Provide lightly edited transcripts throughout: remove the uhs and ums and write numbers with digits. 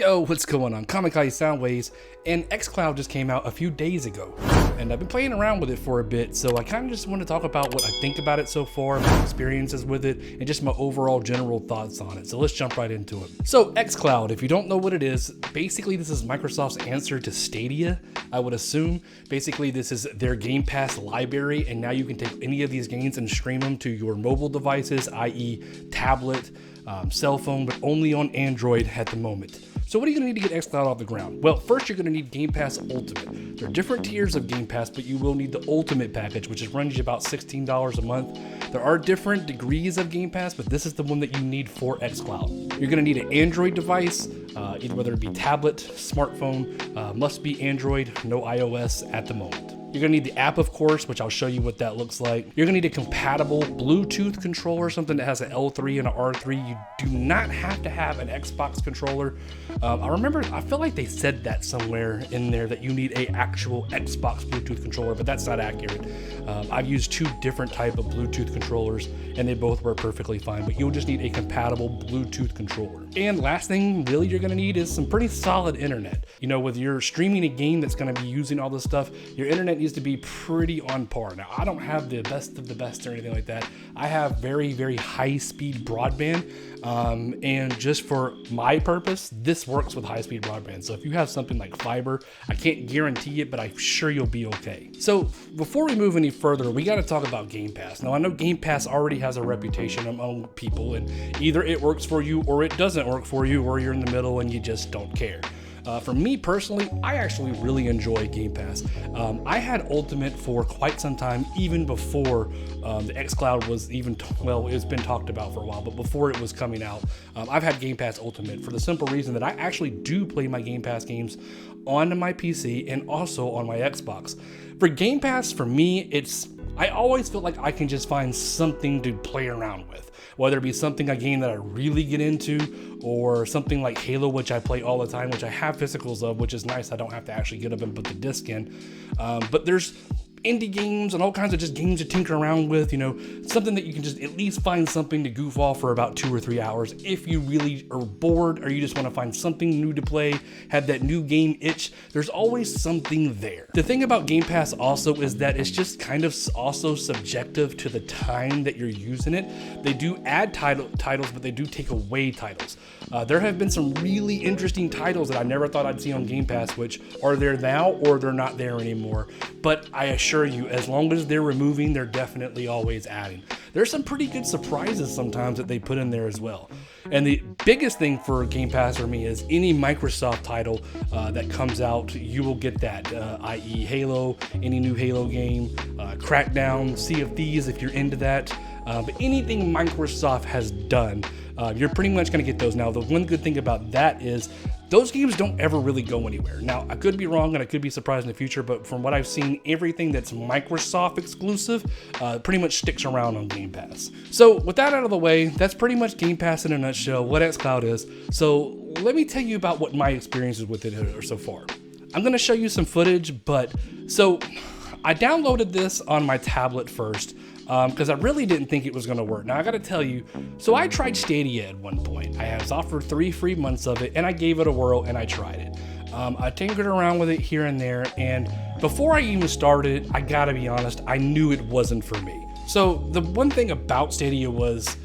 Yo, what's going on? Kamikaze Soundwaves, and xCloud just came out a few days ago, and I've been playing around with it for a bit, so I kind of just want to talk about what I think about it so far, my experiences with it, and just my overall general thoughts on it. So let's jump right into it. So xCloud, if you don't know what it is, basically this is Microsoft's answer to Stadia, I would assume. Basically this is their Game Pass library, and now you can take any of these games and stream them to your mobile devices, i.e. tablet, cell phone, but only on Android at the moment. So what are you going to need to get xCloud off the ground? Well, first you're going to need Game Pass Ultimate. There are different tiers of Game Pass, but you will need the Ultimate package, which runs you about $16 a month. There are different degrees of Game Pass, but this is the one that you need for xCloud. You're going to need an Android device, either whether it be tablet, smartphone, must be Android, no iOS at the moment. You're gonna need the app, of course, which I'll show you what that looks like. You're gonna need a compatible Bluetooth controller, something that has an L3 and an R3. You do not have to have an Xbox controller. I feel like they said that somewhere in there that you need a actual Xbox Bluetooth controller, but that's not accurate. I've used two different type of Bluetooth controllers and they both work perfectly fine, but you'll just need a compatible Bluetooth controller. And last thing really you're gonna need is some pretty solid internet. You know, with your streaming a game that's gonna be using all this stuff, your internet needs to be pretty on par. Now, I don't have the best of the best or anything like that. I have very, very high speed broadband. And just for my purpose, this works with high speed broadband. So if you have something like fiber, I can't guarantee it, but I'm sure you'll be okay. So before we move any further, we got to talk about Game Pass. Now, I know Game Pass already has a reputation among people, and either it works for you or it doesn't work for you, or you're in the middle and you just don't care. For me personally, I actually really enjoy Game Pass. I had Ultimate for quite some time, even before the xCloud was even, it's been talked about for a while, but before it was coming out, I've had Game Pass Ultimate for the simple reason that I actually do play my Game Pass games on my PC and also on my Xbox. For Game Pass, for me, I always feel like I can just find something to play around with, whether it be a game that I really get into, or something like Halo, which I play all the time, which I have physicals of, which is nice. I don't have to actually get up and put the disc in. But there's indie games and all kinds of just games to tinker around with, something that you can just at least find something to goof off for about 2 or 3 hours if you really are bored or you just want to find something new to play, have that new game itch. There's always something there. The thing about Game Pass also is that it's just kind of also subjective to the time that you're using it. They do add titles, but they do take away titles. There have been some really interesting titles that I never thought I'd see on Game Pass, which are there now or they're not there anymore. But I assure you, as long as they're removing, they're definitely always adding. There's some pretty good surprises sometimes that they put in there as well. And the biggest thing for Game Pass for me is any Microsoft title that comes out, you will get that, i.e. Halo, any new Halo game, Crackdown, Sea of Thieves if you're into that. But anything Microsoft has done, you're pretty much going to get those. Now, the one good thing about that is those games don't ever really go anywhere. Now, I could be wrong and I could be surprised in the future, but from what I've seen, everything that's Microsoft exclusive pretty much sticks around on Game Pass. So with that out of the way, that's pretty much Game Pass in a nutshell, what xCloud is. So let me tell you about what my experiences with it are so far. I'm going to show you some footage, so I downloaded this on my tablet first, because I really didn't think it was going to work. Now, I got to tell you, so I tried Stadia at one point. I was offered 3 free months of it, and I gave it a whirl, and I tried it. I tinkered around with it here and there, and before I even started, I got to be honest, I knew it wasn't for me. So the one thing about Stadia was,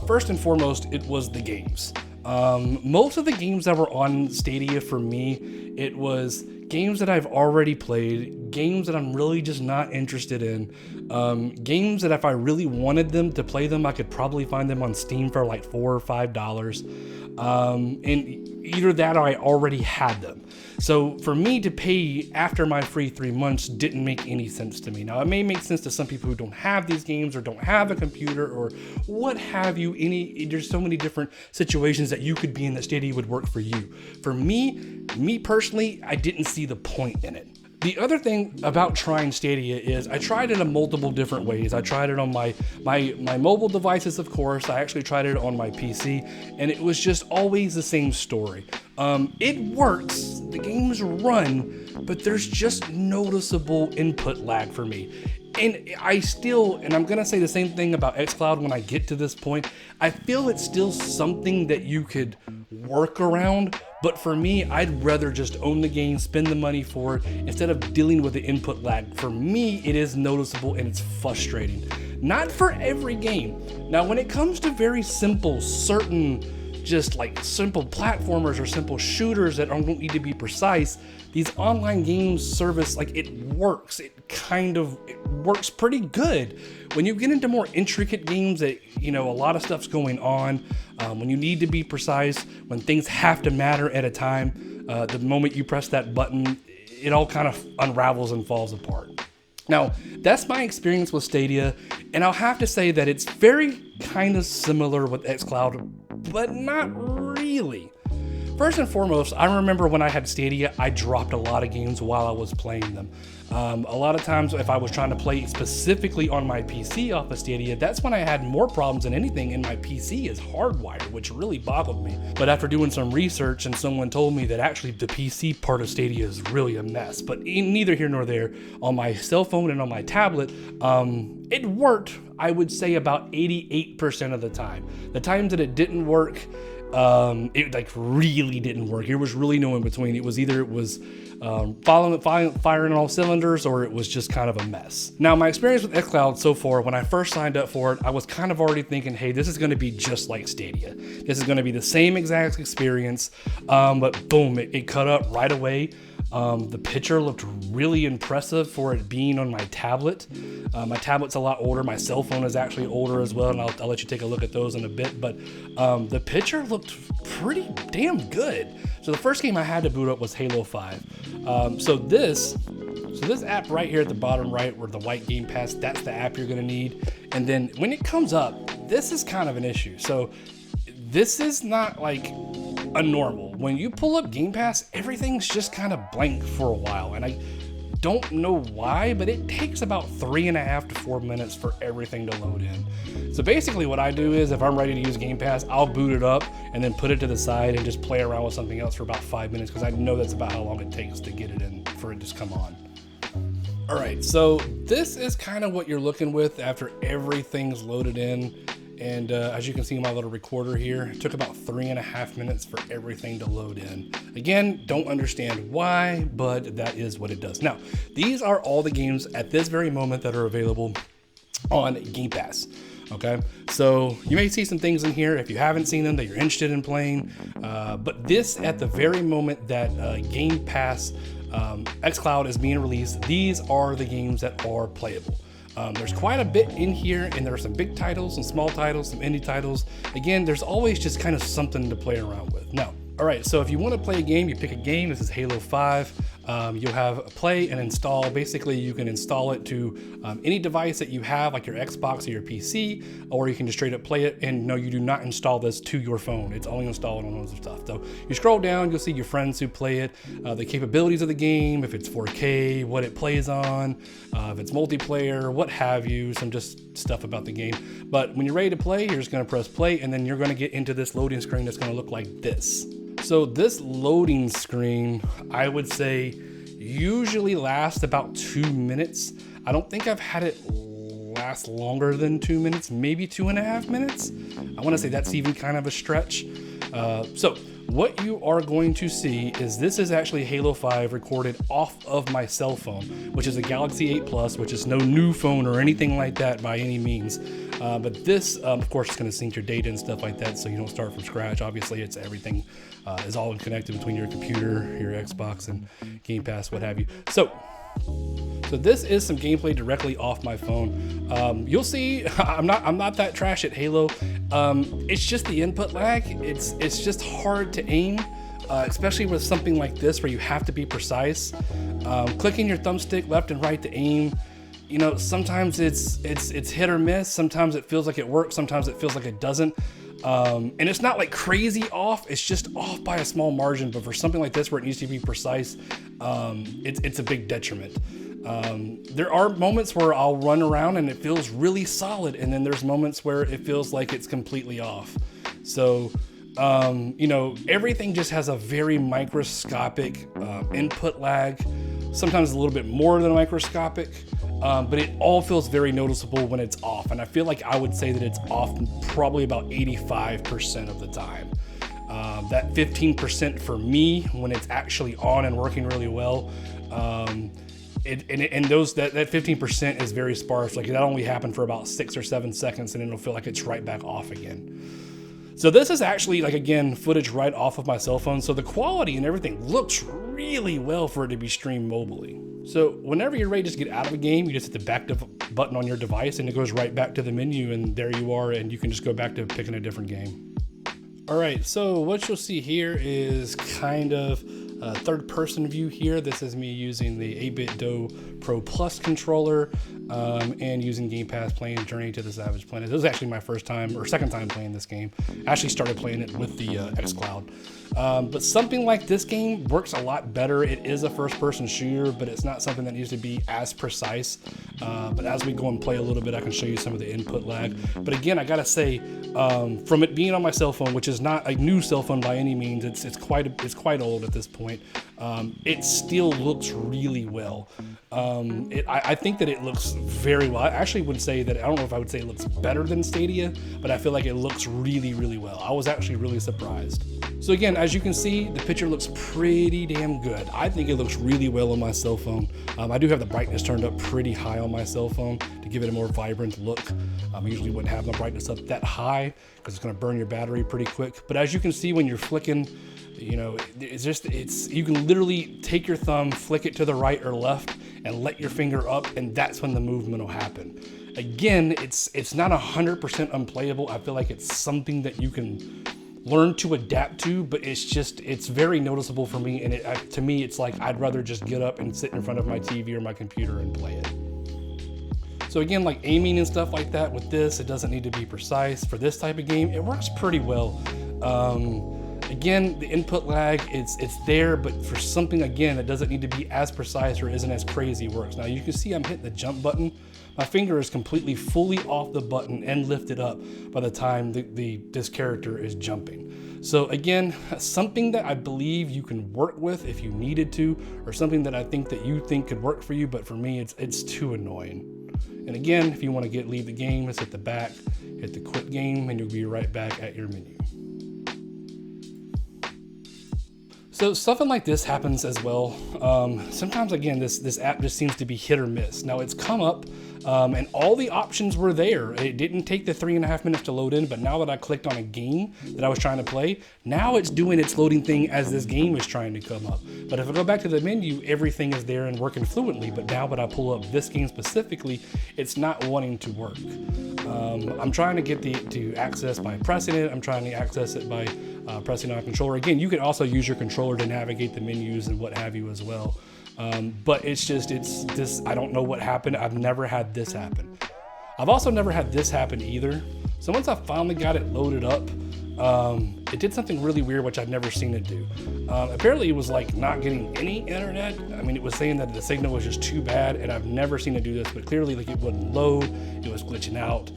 first and foremost, it was the games. Most of the games that were on Stadia for me, it was games that I've already played, games that I'm really just not interested in, games that if I really wanted them to play them, I could probably find them on Steam for like $4 or $5. And either that or I already had them. So for me to pay after my free 3 months didn't make any sense to me. Now, it may make sense to some people who don't have these games or don't have a computer or what have you. There's so many different situations that you could be in that Stadia would work for you. For me personally, I didn't see the point in it. The other thing about trying Stadia is I tried it in multiple different ways. I tried it on my mobile devices, of course. I actually tried it on my PC, and it was just always the same story. It works, the games run, but there's just noticeable input lag for me. And I'm going to say the same thing about xCloud when I get to this point. I feel it's still something that you could work around, But for me, I'd rather just own the game, spend the money for it, instead of dealing with the input lag. For me, it is noticeable and it's frustrating. Not for every game. Now, when it comes to very simple, certain, just like simple platformers or simple shooters that don't need to be precise, these online games service, like, it works. It works pretty good. When you get into more intricate games that, a lot of stuff's going on, when you need to be precise, when things have to matter at a time, the moment you press that button, it all kind of unravels and falls apart. Now, that's my experience with Stadia, and I'll have to say that it's very kind of similar with xCloud, but not really. First and foremost, I remember when I had Stadia, I dropped a lot of games while I was playing them. A lot of times, if I was trying to play specifically on my PC off of Stadia, that's when I had more problems than anything, and my PC is hardwired, which really boggled me. But after doing some research, and someone told me that actually the PC part of Stadia is really a mess. But neither here nor there, on my cell phone and on my tablet, it worked, I would say, about 88% of the time. The times that it didn't work, it really didn't work. There was really no in between. It was either firing on all cylinders, or it was just kind of a mess. Now, my experience with xCloud so far, when I first signed up for it, I was kind of already thinking, hey, this is going to be just like Stadia. This is going to be the same exact experience, but boom, it cut up right away. The picture looked really impressive for it being on my tablet. My tablet's a lot older. My cell phone is actually older as well, and I'll let you take a look at those in a bit. But the picture looked pretty damn good. So the first game I had to boot up was Halo 5. So this app right here at the bottom right, where the white Game Pass, that's the app you're going to need. And then when it comes up, this is kind of an issue. So this is not like a normal. When you pull up Game Pass, everything's just kind of blank for a while, and I don't know why, but it takes about 3.5 to 4 minutes for everything to load in. So basically what I do is, if I'm ready to use Game Pass, I'll boot it up and then put it to the side and just play around with something else for about 5 minutes, because I know that's about how long it takes to get it in for it to just come on. All right, so this is kind of what you're looking with after everything's loaded in. And as you can see in my little recorder here, it took about 3.5 minutes for everything to load in. Again, don't understand why, but that is what it does. Now, these are all the games at this very moment that are available on Game Pass. Okay, so you may see some things in here if you haven't seen them that you're interested in playing, but this, at the very moment that Game Pass xCloud is being released, these are the games that are playable. There's quite a bit in here, and there are some big titles, some small titles, some indie titles. Again, there's always just kind of something to play around with. Now, all right, so if you want to play a game, you pick a game. This is Halo 5. You'll have play and install. Basically, you can install it to any device that you have, like your Xbox or your PC, or you can just straight up play it. And no, you do not install this to your phone. It's only installed on those stuff. So you scroll down, you'll see your friends who play it, the capabilities of the game, if it's 4K, what it plays on, if it's multiplayer, what have you, some just stuff about the game. But when you're ready to play, you're just going to press play, and then you're going to get into this loading screen that's going to look like this. So this loading screen, I would say, usually lasts about 2 minutes. I don't think I've had it last longer than 2 minutes, maybe 2.5 minutes. I want to say that's even kind of a stretch. So what you are going to see is this is actually Halo 5 recorded off of my cell phone, which is a Galaxy 8 Plus, which is no new phone or anything like that by any means. But this, of course, is going to sync your data and stuff like that, so you don't start from scratch. Obviously, it's everything is all connected between your computer, your Xbox, and Game Pass, what have you. So this is some gameplay directly off my phone. You'll see I'm not that trash at Halo. It's just the input lag. It's just hard to aim, especially with something like this where you have to be precise. Clicking your thumbstick left and right to aim, sometimes it's hit or miss. Sometimes it feels like it works, sometimes it feels like it doesn't. And it's not like crazy off, it's just off by a small margin. But for something like this where it needs to be precise, it's a big detriment. There are moments where I'll run around and it feels really solid, and then there's moments where it feels like it's completely off. So everything just has a very microscopic input lag, sometimes a little bit more than microscopic, but it all feels very noticeable when it's off. And I feel like I would say that it's off probably about 85% of the time. That 15% for me, when it's actually on and working really well, that 15% is very sparse. Like that only happened for about 6 or 7 seconds, and it'll feel like it's right back off again. So this is actually, like, again, footage right off of my cell phone. So the quality and everything looks really well for it to be streamed mobily. So whenever you're ready to just get out of a game, you just hit the back button on your device and it goes right back to the menu, and there you are, and you can just go back to picking a different game. All right, so what you'll see here is kind of a third person view here. This is me using the 8BitDo Pro Plus controller and using Game Pass playing Journey to the Savage Planet. This was actually my first time or second time playing this game. I actually started playing it with the xCloud. But something like this game works a lot better. It is a first person shooter, but it's not something that needs to be as precise. But as we go and play a little bit, I can show you some of the input lag. But again, I gotta say, from it being on my cell phone, which is not a new cell phone by any means, it's quite old at this point. It still looks really well. I think that it looks very well. I actually would say that, I don't know if I would say it looks better than Stadia, but I feel like it looks really, really well. I was actually really surprised. So again, as you can see, the picture looks pretty damn good. I think it looks really well on my cell phone. I do have the brightness turned up pretty high on my cell phone to give it a more vibrant look. I usually wouldn't have my brightness up that high because it's gonna burn your battery pretty quick. But as you can see, when you're flicking, you know, you can literally take your thumb, flick it to the right or left, and let your finger up, and that's when the movement will happen. Again, it's not 100% unplayable. I feel like it's something that you can learn to adapt to, but it's very noticeable for me. And to me, it's like I'd rather just get up and sit in front of my TV or my computer and play it. So again, like aiming and stuff like that with this, it doesn't need to be precise. For this type of game, it works pretty well. Again, the input lag, it's there, but for something, again, that doesn't need to be as precise or isn't as crazy, works. Now you can see I'm hitting the jump button. My finger is completely fully off the button and lifted up by the time this character is jumping. So again, something that I believe you can work with if you needed to, or something that I think that you think could work for you, but for me, it's too annoying. And again, if you want to leave the game, let's hit the back, hit the quit game, and you'll be right back at your menu. So something like this happens as well. Sometimes, again, this app just seems to be hit or miss. Now it's come up and all the options were there. It didn't take the 3.5 minutes to load in, but now that I clicked on a game that I was trying to play, now it's doing its loading thing as this game is trying to come up. But if I go back to the menu, everything is there and working fluently. But now when I pull up this game specifically, it's not wanting to work. I'm trying to get to access by pressing it. I'm trying to access it by pressing on a controller. Again, you can also use your controller to navigate the menus and what have you as well. But it's this, I don't know what happened. I've never had this happen. I've also never had this happen either. So once I finally got it loaded up, it did something really weird, which I've never seen it do. Apparently it was like not getting any internet. I mean, it was saying that the signal was just too bad, and I've never seen it do this, but clearly like it wouldn't load, it was glitching out.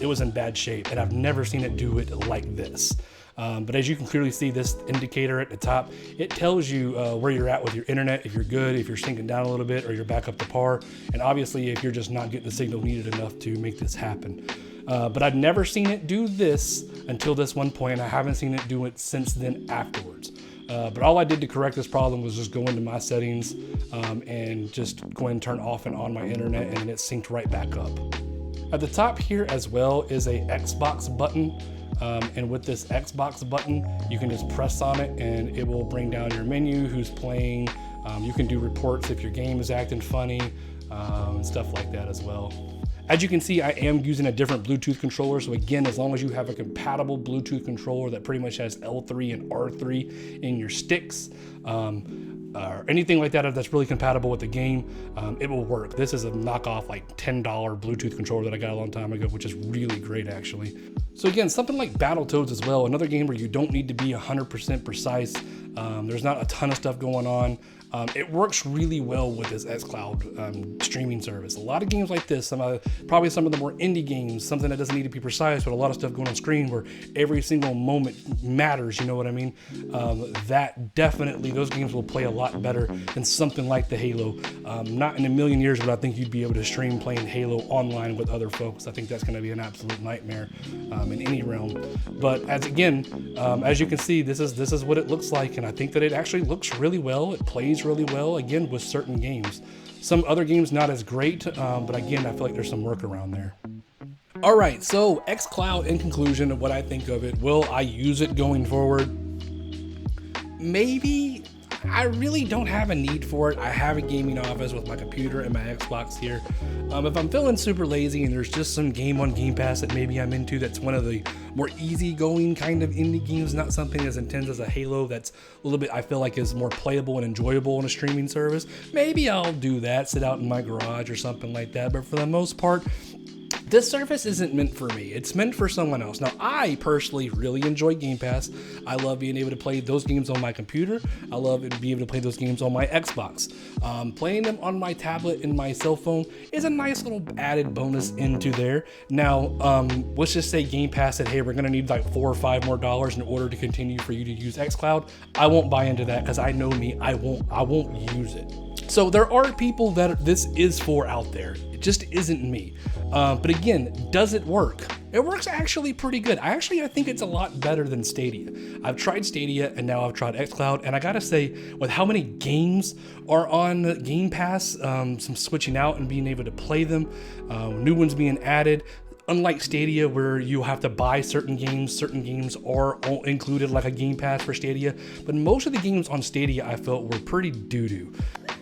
It was in bad shape, and I've never seen it do it like this. But as you can clearly see, this indicator at the top, it tells you where you're at with your internet, if you're good, if you're sinking down a little bit, or you're back up to par, and obviously if you're just not getting the signal needed enough to make this happen. But I've never seen it do this until this one point, and I haven't seen it do it since then afterwards. But all I did to correct this problem was just go into my settings and just go ahead and turn off and on my internet, and it synced right back up. At the top here as well is a Xbox button. And with this Xbox button, you can just press on it and it will bring down your menu, who's playing. You can do reports if your game is acting funny, and stuff like that as well. As you can see, I am using a different Bluetooth controller. So again, as long as you have a compatible Bluetooth controller that pretty much has L3 and R3 in your sticks, or anything like that that's really compatible with the game, it will work. This is a knockoff like $10 Bluetooth controller that I got a long time ago, which is really great actually. So again, something like Battletoads as well, another game where you don't need to be 100% precise. There's not a ton of stuff going on. It works really well with this xCloud streaming service. A lot of games like this, probably some of the more indie games, something that doesn't need to be precise, but a lot of stuff going on screen where every single moment matters, you know what I mean? That definitely, those games will play a lot better than something like the Halo. Not in a million years would I think you'd be able to stream playing Halo online with other folks. I think that's going to be an absolute nightmare in any realm. But as you can see, this is what it looks like, and I think that it actually looks really well. It plays really well, again, with certain games. Some other games not as great, but again, I feel like there's some workaround there. All right, so xCloud, in conclusion of what I think of it, will I use it going forward? Maybe. I really don't have a need for it. I have a gaming office with my computer and my Xbox here. If I'm feeling super lazy and there's just some game on Game Pass that maybe I'm into, that's one of the more easygoing kind of indie games, not something as intense as a Halo that's a little bit, I feel like, is more playable and enjoyable on a streaming service, maybe I'll do that, sit out in my garage or something like that. But for the most part, this service isn't meant for me. It's meant for someone else. Now, I personally really enjoy Game Pass. I love being able to play those games on my computer. I love being able to play those games on my Xbox. Playing them on my tablet and my cell phone is a nice little added bonus into there. Now, let's just say Game Pass said, hey, we're gonna need like $4 or $5 more in order to continue for you to use xCloud. I won't buy into that because I know me, I won't use it. So there are people that this is for out there. It just isn't me. But again, does it work? It works actually pretty good. I think it's a lot better than Stadia. I've tried Stadia and now I've tried xCloud, and I gotta say, with how many games are on Game Pass, some switching out and being able to play them, new ones being added, unlike Stadia where you have to buy certain games are all included like a Game Pass for Stadia, but most of the games on Stadia I felt were pretty doo-doo.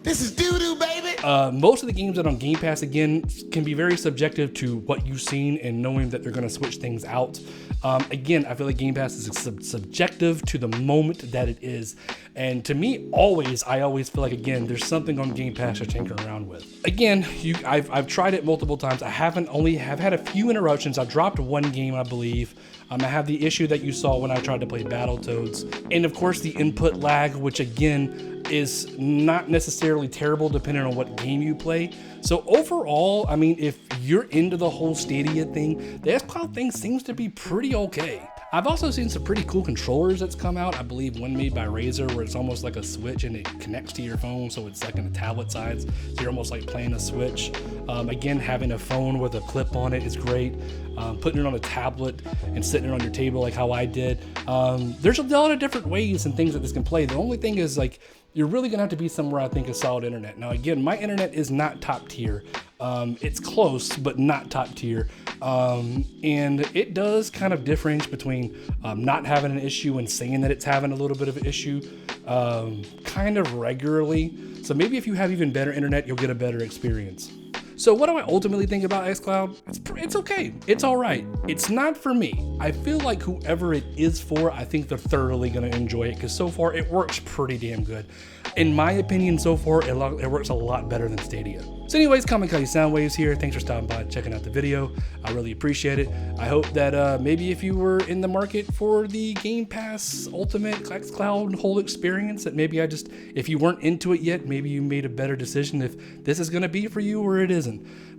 This is doo-doo, baby! Most of the games that are on Game Pass, again, can be very subjective to what you've seen and knowing that they're going to switch things out. Again, I feel like Game Pass is subjective to the moment that it is. And to me, I always feel like, again, there's something on Game Pass to tinker around with. Again, I've tried it multiple times. I've had a few interruptions. I dropped one game, I believe. I have the issue that you saw when I tried to play Battletoads. And of course, the input lag, which again, is not necessarily terrible depending on what game you play. So overall, I mean, if you're into the whole Stadia thing, the xCloud thing seems to be pretty okay. I've also seen some pretty cool controllers that's come out. I believe one made by Razer where it's almost like a Switch and it connects to your phone, so it's like in the tablet size, so you're almost like playing a Switch. Again, having a phone with a clip on it is great. Putting it on a tablet and sitting it on your table like how I did. There's a lot of different ways and things that this can play. The only thing is, like, you're really gonna have to be somewhere, I think, is solid internet. Now, again, my internet is not top tier. It's close, but not top tier. And it does kind of differentiate between not having an issue and saying that it's having a little bit of an issue kind of regularly. So maybe if you have even better internet, you'll get a better experience. So what do I ultimately think about xCloud? It's okay. It's all right. It's not for me. I feel like whoever it is for, I think they're thoroughly going to enjoy it because so far it works pretty damn good. In my opinion, so far, it works a lot better than Stadia. So anyways, Kamikaze Soundwaves here. Thanks for stopping by, checking out the video. I really appreciate it. I hope that maybe if you were in the market for the Game Pass Ultimate xCloud whole experience, that maybe if you weren't into it yet, maybe you made a better decision if this is going to be for you or it isn't.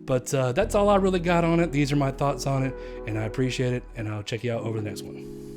But that's all I really got on it. These are my thoughts on it, and I appreciate it, and I'll check you out over the next one.